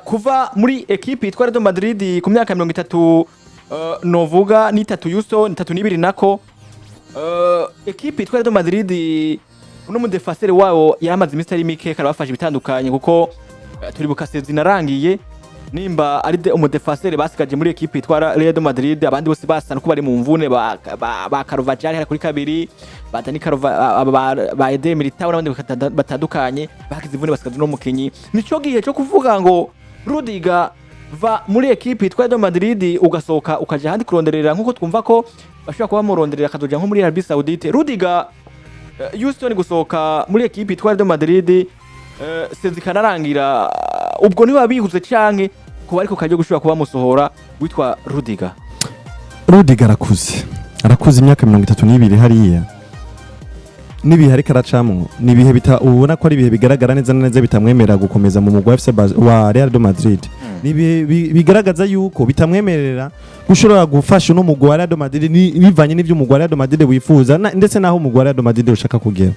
kuva muri ekipe yitwa Real Madrid ku myaka 30 novuga ni 3 yusto ni 32 nako ekipe yitwa Real Madrid uno mudefasere wao yamaze imisitari mike karabafasha bitandukanye kuko turi bukasezi narangiye nimba ari umudefasere basigaje muri ekipe yitwa Real Madrid abandi bose basana ko bari mu mvune ba Carvajal hari kuri kabiri batani Carva ba Eder Militao n'abandi batandukanye bakize imvune basigaje no mukinyi nico gihe cyo kuvuga ngo Rudiger va muri ekipe yitwa Real Madrid ugasoka ukaje handi kuronderera nkuko twumva ko bashobora kuba muronderera kazoja nko muri Arabie Saoudite Rudiger Houston gusoka muri ekipe yitwa Real Madrid sezikanarangira ubwo niba bihuze canke kuba ariko kaje gushobora kuba musohora witwa Rudiger arakuze imyaka 32 hariya nibihe ariko aracamwo nibihe ubona ko ari bihe bigaragara neza bitamwemerera gukomeza mu mugwi wa Real Madrid nibihe bigaragaza yuko bitamwemerera gushobora gufasha no mugwi wa Real Madrid bivanye n'ivyo umugwi wa Real Madrid wifuza ndetse naho umugwi wa Real Madrid ushaka kugera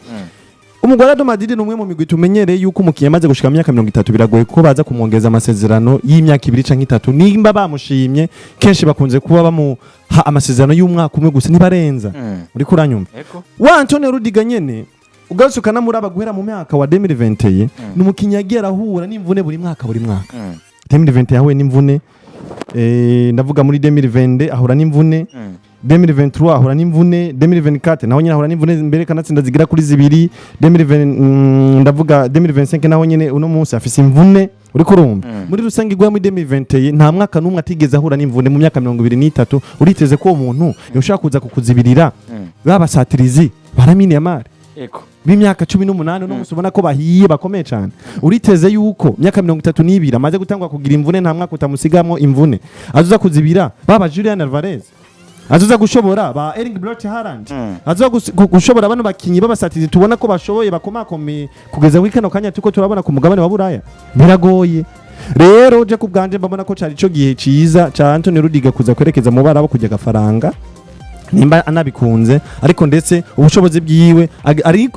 umugwi wa Real Madrid numwe mu migwi tumenyereye yuko umukinnyi amaze gushika mu myaka 30 biragoye ko baza kumwongeza amasezerano y'imyaka 2 canke 3 nimba bamushimye kenshi bakunze kuba bamuha amasezerano y'umwaka umwe gusa nibarenza uri kuranyumva wa Antonio Rudiger nyene ugaruka namuraba guhera mu myaka wa 2020 n'umukinnyi yagiye arahura n'imvune buri mwaka 2020 yahuye n'imvune ndavuga muri 2020 ahura n'imvune 2023 ahura n'imvune 2024 naho nyine ahura n'imvune mbere kanatsinda zigira kuri zibiri 2020 ndavuga 2025 naho nyine uno munsi afise imvune uri kurumva muri rusange igwa muri 2020 nta mwaka numwe atigeze ahura n'imvune mu myaka 23 uriteze ko umuntu yoshaka kuza kukuzibirira babasatirizi baramini yamare b'imyaka 18 no musubona ko bahiye bakomeye cyane uriteze yuko myaka 32 amaze gutangwa kugira imvune nta mwaka utamusigamwo imvune azuza kuzibira baba Julian Alvarez azuza gushobora ba Erling Braut Haaland azuza gushobora bano bakinyi babasatizi tubona ko bashoboye bakomakomeye kugeza wikano kanya tuko turabona ku mugabane wa Buraya biragoye rero je kubganje mbabona ko cari cyo gihe ciza ca Antonio Rudiger kuza kwerekeza mu barabo kujya gafaranga nimba anabikunze ariko ndetse ubushobozi bwiwe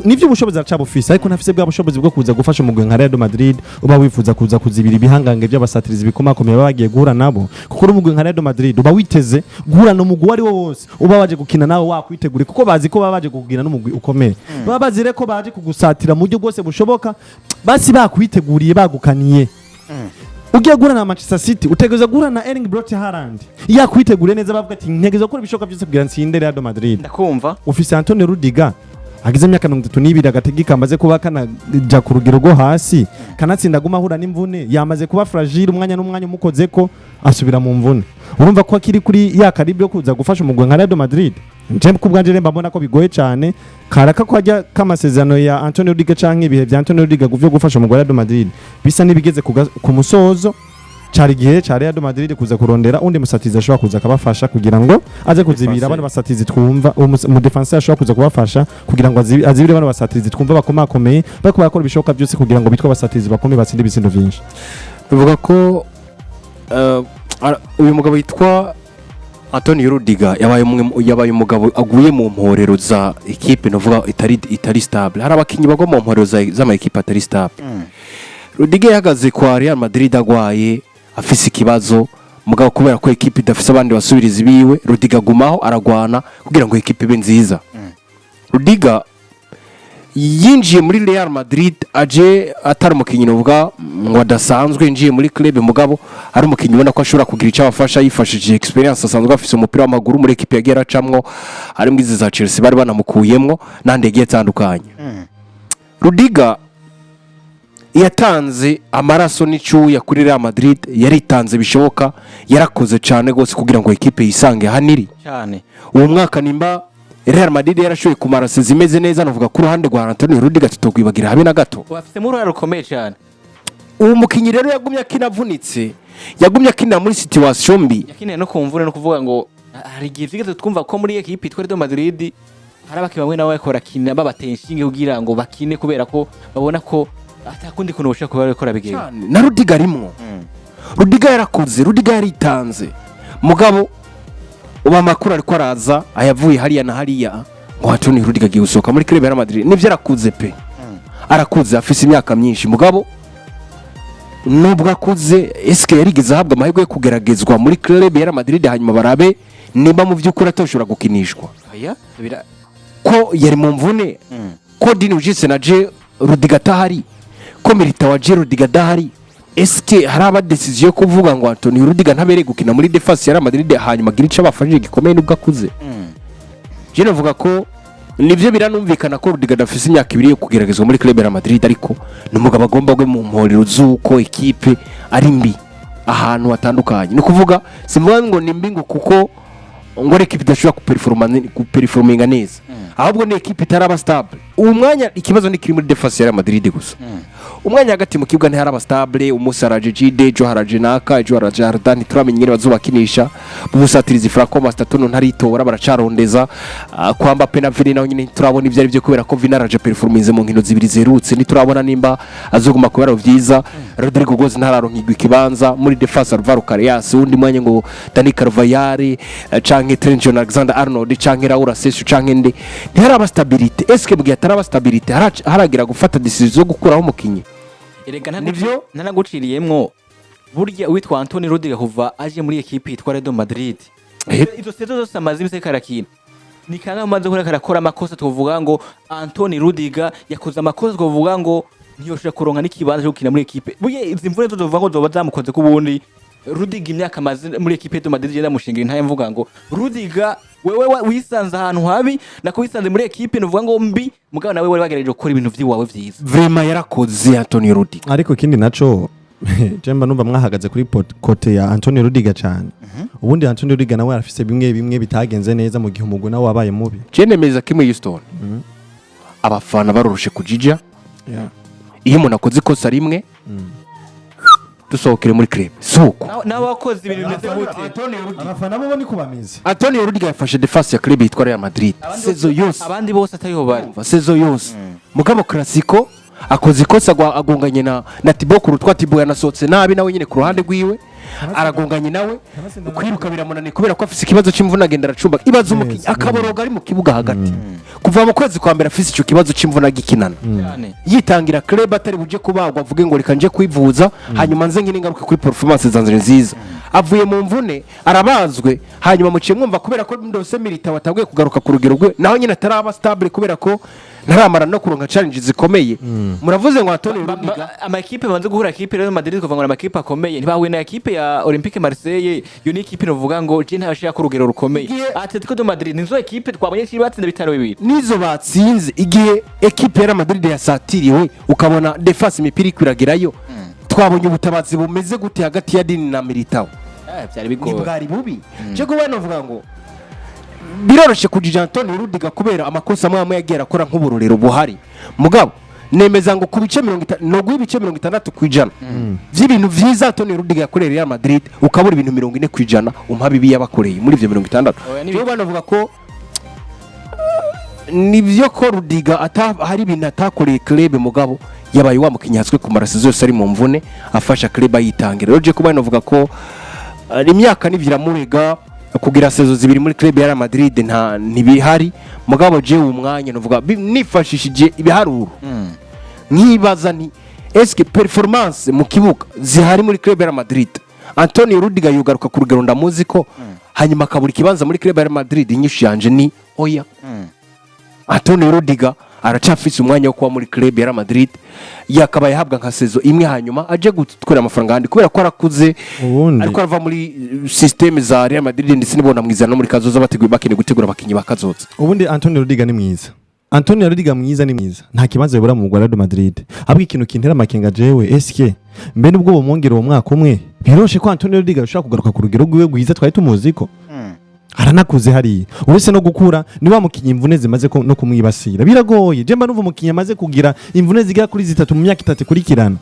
nivyo ubushobozi aracabufise ariko ntafise bwa bushobozi bwo kuza gufasha umugwi nka Real Madrid uba wifuza kuza kuzibira ibihangange by'abasatirizi bikomakomeye bagiye guhura nabo kuko umugwi nka Real Madrid uba witeze guhura no mugwi wari wo wose uba waje gukina nawe wakwitegura kuko bazi ko babaje kugina n'umugwi ukomeye baba bazire ko baje kugusatira mu buryo bwose bushoboka basi bakwiteguriye bagukaniye ugiye gura na Manchester City utegeza gura na Erling Braut Haaland yakwitegure neza bavuga ati ntegeza gukora ibishoka byose kugira nsinde Real Madrid ndakumva ufise Antonio Rudiger agize imyaka 32 agategeka amaze kuba kana ja ku rugero rwo hasi kanatsinda guma hura n'imvune yamaze kuba fragile umwanya n'umwanya umukozeko asubira mu mvune urumva ko akiri kuri ya karibu yo kuza gufasha umugwi nka Real Madrid nje kubganje mbabona ko bigoye cyane karaka ko ajya kamasezerano ya Antonio Rudiger canke ibihe bya Antonio Rudiger guvyo gufasha umugwi wa Real Madrid bisa nibigeze ku musozo cari gihe ca Real Madrid kuza kurondera undi musatizi ashobora kuza kabafasha kugira ngo aze kuzibira abana basatizi twumva mu defense ashobora kuza kubafasha kugira ngo azibire abana basatizi twumva bakomakomeye bako bakora ibishoka byose kugira ngo bitwa basatizi bakomeye batsinde ibitsindo byinshi bivuga ko uyu mugabo yitwa Antonio Rudiger yabaye umugabo aguye mu mporero za equipe novuga itari stable hari abakinyi bagwa mu mporero za equipe atari stable Rudiger yahagaze kwa Real Madrid agwaye afise ikibazo mugabo kubera ko equipe idafise abandi basubiriza biwe Rudiger gumaho aragwana kugira ngo equipe ibe nziza Rudiger yinjiye muri Real Madrid aje atari umukinyi novuga ngo adasanzwe njiye muri club mugabo ari umukinyi ubona ko ashobora kugira icyo abafasha yifashije experience asanzwe afise umupira w'amaguru muri equipe yagiye aracamwo ari mwizi za Chelsea bari banamukuyemwo nande yagiye atandukanye Rudiger yatanze amaraso n'icyuya kuri Real Madrid yaritanze bishoboka yarakoze cyane gose kugira ngo equipe yisange haniri cyane uwo mwaka nimba Real Madrid yarashoye kumara zimeze neza navuga ku ruhande rwa Antonio Rudiger tutogwibagira habe na gato bafite mu ruhare rukomeye cyane uwo mukinyi rero yagumye akinavunitse yagumye akina muri situation mbi yakine no kumvura no kuvuga ngo hari igihe vyigeze twumva ko muri equipe yitwa Real Madrid hari abaki bamwe nawe bakora kina babatenshinge kugira ngo bakine kubera ko babona ko atakundi kuno ushaka kuba bakora bigeye na Rudiger rimwo Rudiger yarakuze Rudiger yaritanze mugabo uba makuru ariko araza ayavuye hariya na hariya ngo Antonio Rudiger agiye gusohoka muri Real Madrid nivyo arakuze pe arakuze afise imyaka myinshi mugabo nubwo akuze eske yarigeze ahabwa amahirwe yo kugeragezwa muri club ya Madrid hanyuma barabe niba mu by'ukuri atoshobora gukinishwa ko yari mu mvune ko Dini ujise na je Rudiger atahari ko Milita wa je Rudiger adahari eske hari aba decision yo kuvuga ngo Anthony Rudiger ntabereye gukina muri defense ya Madrid hanyuma gira ico abafashije gikomeye nubwo akuze je navuga ko nivyo biranumvikana ko Rudiger dafise imyaka 2 yo kugeragezwa muri club ya Madrid ariko numugabo agomba gwe mu mporero zuko equipe ari mbi ahantu hatandukanye no kuvuga simvuga ngo nimbi ngo kuko ngo equipe idashobora kuperforminga neza ahubwo ni equipe itaraba stable umwanya ikibazo ni kiri muri defense ya Madrid gusa umwanya hagati mu kibuga ntiharaba stable umusaraje Jide jo haraje naka jo haraje Hardan turamenye nyine bazubakinisha busatirizi Franco Mastatono ntaritora baracarondeza kwamba penalty naho nyine turabona ivyo ari byo kubera ko Vinaraje performance mu nkino zibiri zerutse niturabona nimba azoguma kubera vyiza Rodrigo Goz ntararonkigwa ikibanza muri defense Alvaro Carreras undi mwanya ngo Dani Carvajal canke Trent Alexander-Arnold canke Raul Asensio canke nde ntiharaba stability eske bwiye ataraba stability haragira gufata decision zo gukuraho umukinyi erega ntanaguciriyemwo burya witwa Anthony Rudiger kuva aje muri equipe yitwa Real Madrid izo sezo zose amaze imse karakina ni kanga amaze kurakora amakosa tuvuga ngo Anthony Rudiger yakoze amakosa tuvuga ngo ntiyoshobora kuronka n'ikibanza cyo gukina muri equipe buye izi mvune zo tuvuga ngo zoba zamukoze ku bundi Rudiger imyaka amaze muri equipe ya Madrid yenda mushingira ntaye mvuga ngo Rudiger wewe wisanze ahantu habi nako wisanze muri equipe nuvuga ngo mbi mugabo nawe wari wagerageje gukora ibintu vyiwawe vyiza vraiment yarakoze Anthony Rudiger ariko kindi naco jemba numva mwahagaze kuri kote ya Anthony Rudiger cyane ubundi Anthony Rudiger nawe arafise bimwe bitagenze neza mu gihe umugwi nawe wabaye mubi cenemeza kimwe Houston abafana baroroshe kujija iyo umuntu akoze ikosa rimwe dusohokere muri club suko n'abakoze ibintu bimeze gute abafana bo ni kubamize Anthony Rudiger yafashe defense ya club yitwa Real Madrid sezo yose abandi bose atariho bari sezo yose mugabo classico akoze ikosa agonganye na Thibaut Courtois Thibaut yanasohotse nabi nawe nyine ku ruhande rwiwe aragonganye nawe kwiruka biramunaniye kubera ko afise ikibazo c'imvuna agenda aracumba ibazo umukinyi akaboroga ari mu kibuga hagati kuva mu kwezi kwa mbere afise ico kibazo c'imvuna gikinana yitangira club atari buje kubagwa avuge ngo reka nje kwivuza hanyuma nze nkine ngaruke kuri performance zanzire nziza avuye mu mvune arabazwe hanyuma muciye mwumva kubera ko ndose Milita wataguye kugaruka ku rugero rwe naho nyine ataraba stable kubera ko ntaramara no kuronka challenge zikomeye muravuze ngo Anthony Rudiger ama equipe banze guhura equipe Real Madrid kuva ngo ama equipe akomeye ntibahuye na equipe ya Olympique Marseille yo ni equipe novuga ngo je ntashaka ku rugero rukomeye Atletico de Madrid nizo equipe twabonye kiri batsinda bitaro bibiri nizo batsinze igihe equipe ya Madrid yasatiriwe ukabona defense imipira ikwiragirayo twabonye ubutabazi bumeze gute hagati ya Dini na Militao byari bigoye bwari bubi je go banovuga ngo biroroshe kujija Anthony Rudiger kubera amakosa amwe yagiye akora nk'uburorero buhari mugabo nemeza ngo ku bice 50 no gwibice 60% vy'ibintu vyiza Anthony Rudiger yakorera Real Madrid ukabura ibintu 40% umpa bibi yabakoreye muri ivyo 60 cyo banavuga ko nivyo ko Rudiger hari ibintu atakoreye club mugabo yabaye wa mukinyazwe ku marasi zose ari mu mvune afasha club ayitangira rero je kuba navuga ko imyaka nivyiramurega kugira sezo zibiri muri club ya Real Madrid nta nibihari mugabo je umwanya novuga nifashishije ibiharuro nkibaza ni eske performance mu kibuga zihari muri club ya Real Madrid Anthony Rudiger yugaruka ku rugero ndamuzi ko hanyuma kaburi kibanza muri club ya Real Madrid inyishu yanje ni oya Anthony Rudiger aracafise umwanya wo kuba muri club ya Real Madrid yakaba yahabwa nka sezo imwe hanyuma aje gutwera amafaranga handi kubera ko arakuze ariko arava muri system za Real Madrid ndetse nibona mwizana no muri kazoza bateguye bakine gutegura abakinyi bakazoza ubundi Anthony Rudiger ni mwiza Anthony Rudiger mwiza ni mwiza nta kibanza yobora mu Real Madrid habwo ikintu kintera amakenga jewe eske mbe nubwo bomwongera uwo mwaka umwe biroshe ko Anthony Rudiger ushaka kugaruka ku rugero rwiwe gwiza twari tumuziko aranakuze hari uretse no gukura ni wa mukinyi imvune zimaze no kumwibasira biragoye jemba numva mukinyi amaze kugira imvune zigera kuri 3 mu myaka 3 kurikirana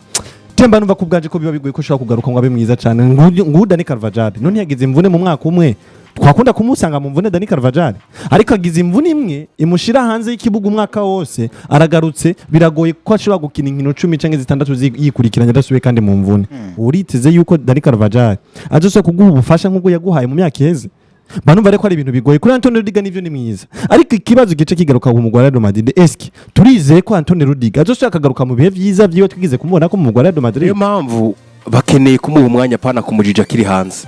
jemba numva kubgaje ko biba bigoye ko shaka kugaruka ngo abe mwiza cyane nguda ni Carvajal none yagize imvune mu mwaka umwe twakunda kumusanga mu mvune Dani Carvajal ariko agize imvune imwe imushira hanze y'ikibuga umwaka wose aragarutse biragoye ko ashobora gukina inkino 10 canke 6 yikurikiranye adasubiye kandi mu mvune uriteze yuko Dani Carvajal azose kuguha ubufasha nk'ubwo yaguhaye mu myaka iheze banumva reko ari ibintu bigoye kuri Anthony Rudiger nivyo ni mwiza ariko ikibazo gice kigaruka ku mugwa Real Madrid eski turizeye ko Anthony Rudiger azoshaka kagaruka mu bihe vyiza vyiwe twigize kumubona ko mu mugwa Real Madrid niyo mpamvu bakeneye kumuha umwanya pana kumujija kiri hanze.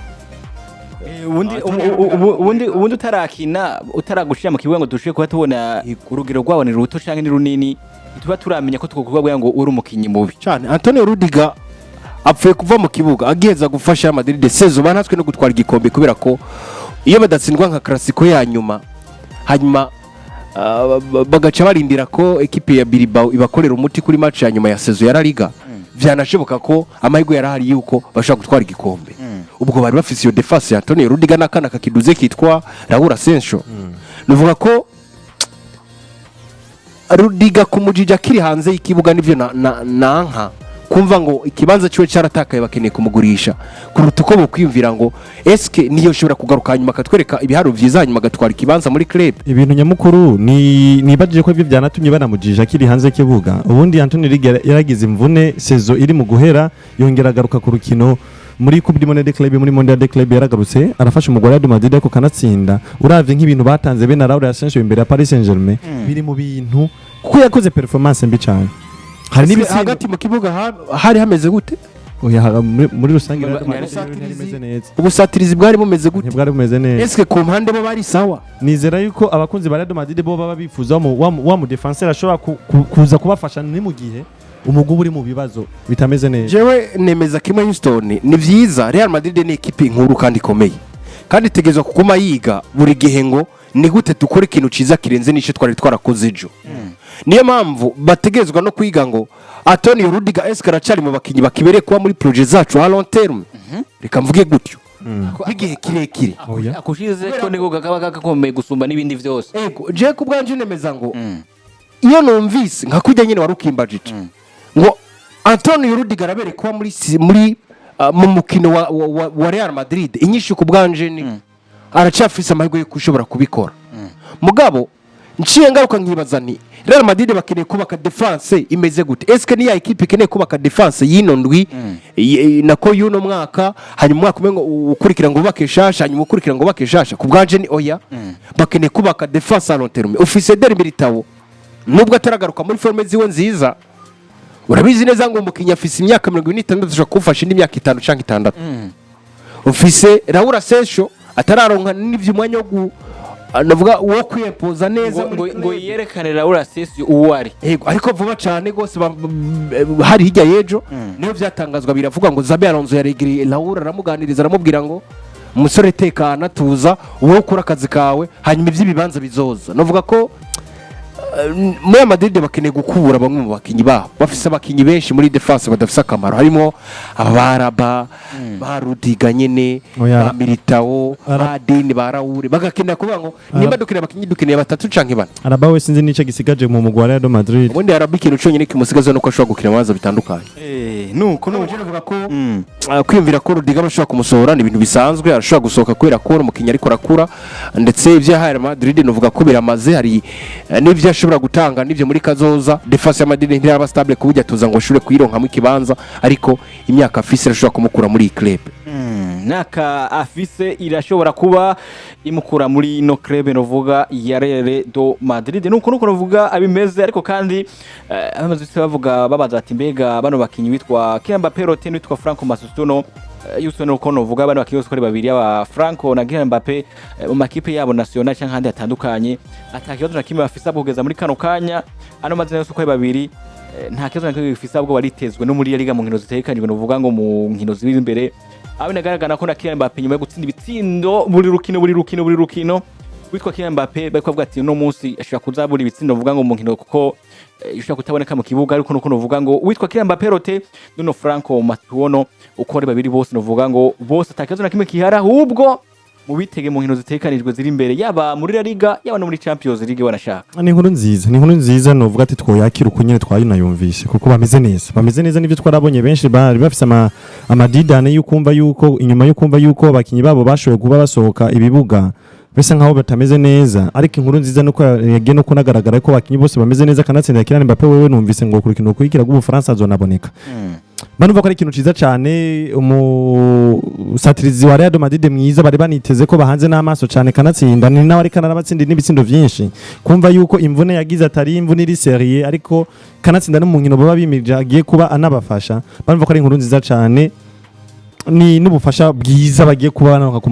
ubundi utarakina utaragushira mu kibuga ngo dushuye kuba tubona urugero rwawe ni ruto canke ni runini tuba turamenya ko twokubwa ngo uri umukinyi mubi cyane. Antonio Rudiger apfuye kuva mu kibuga agiheza gufasha Madrid sezo banatswe no gutwara igikombe kubera ko iyo badatsindwa nka classico ya nyuma hanyuma bagaca barindira ko equipe ya Bilbao ibakorera umuti kuri match ya nyuma ya sezo ya La Liga byanashoboka ko amahirwe yarahari yuko bashaka gutwara igikombe. Ubwo bari bafise iyo defense ya Antonio Rudiger nakana kakiduze kitwa Raúl Asensio. Nuvuga ko Rudiger kumujija kiri hanze y'ikibuga nivyo nanka kumva ngo ikibanza cyo cyaratakaye bakeneye kumugurisha kuruta uko bokwiyumvira ngo eske niyo shobora kugaruka nyuma katwereka ibiharo vyiza nyuma gatwara ikibanza muri club. Ibintu nyamukuru nibajije ko ibyo byanatumye banamujija kiri hanze y'ikibuga. Ubundi Antonio Rudiger yaragize imvune sezo iri mu guhera yongera agaruka ku rukino muri Coupe du Monde Club muri Mondial de Club yaragarutse arafasha umugore wa Madrid ko kanatsinda. Uravye nk'ibintu batanze be na Raúl Asensio imbere ya Paris Saint-Germain biri mu bintu kuko yakoze performance mbi cyane. Hari n'ibitsinda hagati mu kibuga hari hameze gute? Oya muri rusange rimeze neza. Ubusatirizi bwari bumeze gute? Bwari bumeze neza. Eske ku mpande bo bari sawa? Nizera yuko abakunzi ba Real Madrid bo baba bifuza wa mu defenseur ashobora kuza kubafasha ni mu gihe umugubu uri mu bibazo bitameze neza. Jewe nemeza kimwe Houston ni vyiza. Real Madrid ni equipe nkuru kandi ikomeye kandi tegezwa kuguma yiga buri gihe ngo ni gute dukora ikintu ciza kirenze nishe twari twarakoze ejo. Niyo mpamvu bategezwa no kwiga ngo Antonio Rudiger eske aracari mu bakinyi bakibere kuba muri projet zacu a long terme. Reka mvuge gutyo igihe kirekire akushize ko niko gakomeye gusumba n'ibindi vyose. Ego je kubwanje nemeza ngo iyo numvise nka kujya nyine warukimbajije ngo Antonio Rudiger abere kuba muri mu mukino wa Real Madrid inyishu kubwanje ni aracafise amahirwe yo kushobora kubikora. Mugabo nciye ngaruka nkibaza ni Real Madrid bakeneye kubaka defense imeze gute? Eske ni ya equipe ikeneye kubaka defense yino ndwi nako yuno mwaka hanyuma mwaka umengo ukurikira ngo bakeshasha hanyuma ukurikira ngo bakeshasha kubwanje ni oya bakeneye kubaka defense a long terme. Office der militao nubwo ataragaruka muri forme ziwe nziza urabizi neza ngo umukinya afise imyaka 26 dushaka kufasha indi myaka 5 canke 6. Office Raúl Asensio atararonka n'ivyumwanya wo navuga uwo kwiyempoza neza ngo yerekane Raúl Asensio uwo ari. Yego ariko vuba cyane gose hari hirya yejo niyo byatangazwa biravuga ngo Xabi Alonso yaregiriye Raúl aramuganiriza aramubwira ngo umusore tekana tuza uwo ukora akazi kawe hanyuma ivy'ibibanza bizoza. Navuga ko muri Madrid bakeneye gukubura bamwe mu bakinyi babo bafise abakinyi benshi muri defense badafise akamaro harimo abaraba ba Rudiger nyene ba Militao ba Dini ba Raúl bagakenera kuvuga ngo nimba dukeneye abakinyi dukeneye batatu canke bane. Araba we sinzi nice gisigaje mu mugwi wa Real Madrid. Ubundi araba ikintu cyonyine kimusigaza nuko ashobora gukina amaza bitandukanye. Nuko navuga ko kwiyumvira ko Rudiger bashobora kumusohora ni ibintu bisanzwe arashobora gusohoka kwera ko umukinyi ariko rakura ndetse ivyo Real Madrid novuga ko biramaze hari n'ivyo ashobora gutanga n'ivyo muri kazoza. Defense ya Madrid ntiraba stable kubujya tuza ngo shure kuyironka mu kibanza ariko imyaka afise irashobora kumukura muri club. Naka afise irashobora kuba imukura muri no club novuga ya Real do Madrid. Nuko novuga abimeze ariko kandi abamaze bavuga babaza ati mbega bano bakinyi bitwa Mbappé Roten witwa Franco Masusuno yuso no kono vuga bano bakiyoso kuri babiri aba Franco na Mbappé mu makipe yabo national cyangwa handi atandukanye atakiyozo na kimwe bafisa kugeza muri kano kanya ano mazina yose kuri babiri nta kiyozo na kimwe bafisa bwo baritezwe no muri Liga mu nkino zitekanijwe no vuga ngo mu nkino ziri imbere abinagaragara ko na Mbappé nyuma yo gutsinda ibitsindo buri rukino witwa Mbappé bari kuvuga ati no munsi ashobora kuzabura ibitsindo vuga ngo mu nkino kuko yushaka kutaboneka mu kibuga ariko nuko novuga ngo witwa Mbappé Roten nuno Franco Matuono ukore babiri bose novuga ngo bose atakazo na kimwe kihara ahubwo mu bitege mu nkino zitekanijwe ziri imbere yaba muri La Liga yaba no muri Champions League wanashaka. Ni inkuru nziza novuga ati twoyakira uko nyene twayunayumvise kuko bameze neza nivyo twarabonye benshi bari bafise amadidane yukumva yuko inyuma yukumva yuko abakinyi babo bashoboye kuba basohoka ibibuga bese nkaho batameze neza ariko inkuru nziza nuko yagiye no kunagaragara ko bakinyi bose bameze neza kanatsinda Kylian Mbappé wewe numvise ngo kurikino kwikira g'Ubufaransa azonaboneka. Banumva ko ari ikintu ciza cyane umusatirizi wa Real Madrid mwiza bari baniteze ko bahanze n'amaso cyane kanatsinda ni nawe ari kanarabatsinda n'ibitsindo vyinshi kumva yuko imvune yagize atari imvune iri serie ariko kanatsinda no mu nkino baba bimirije agiye kuba anabafasha banumva ko ari inkuru nziza cyane ni n'ubufasha bwiza bagiye kuba baronka ku